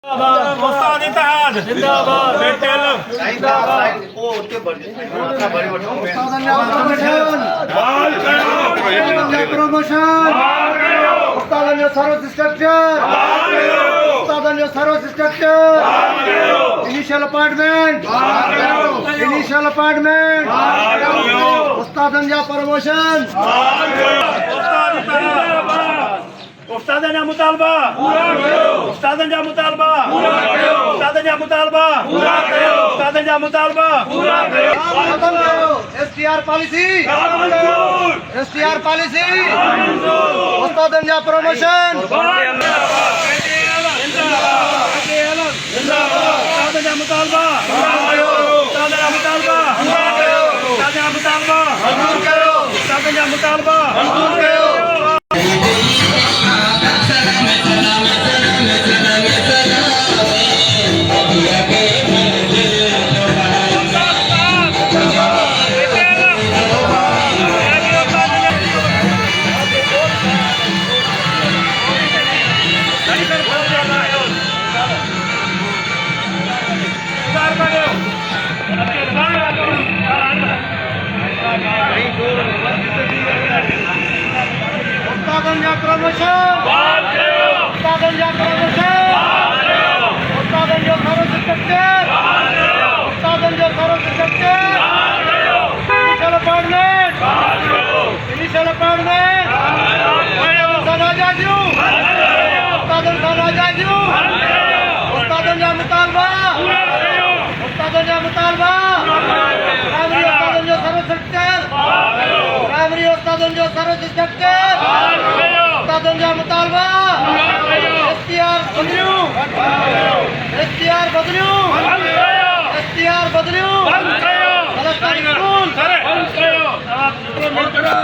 उस्ताद इत्तेहाद जिंदाबाद बेटेल जिंदाबाद ਉਹ ਉੱਤੇ ਬੜੇ ਵੱਡਾ Initial appointment. Ustadan ya promotion. उस्ताद ने मुतालबा उस्ताद ने मुतालबा उस्ताद ने मुतालबा उस्ताद ने मुतालबा STR policy. Ustadan ya promotion. उस्ताद ने मुतालबा उस्ताद ने मुतालबा उस्ताद ने मुतालबा उस्ताद ने मुतालबा Ustadan ya promotion. Ustadan ya promotion. Ustadan ya thorough instructor. Ustadan ya thorough instructor. Initial appointment. Ustadan Sanajaju. Ustadan ya mutalba. Ustadan ya mutalba. Primary Ustadan ya thorough instructor. Primary Ustadan ya thorough instructor. Ustadan ya mutalba. STR Badriu.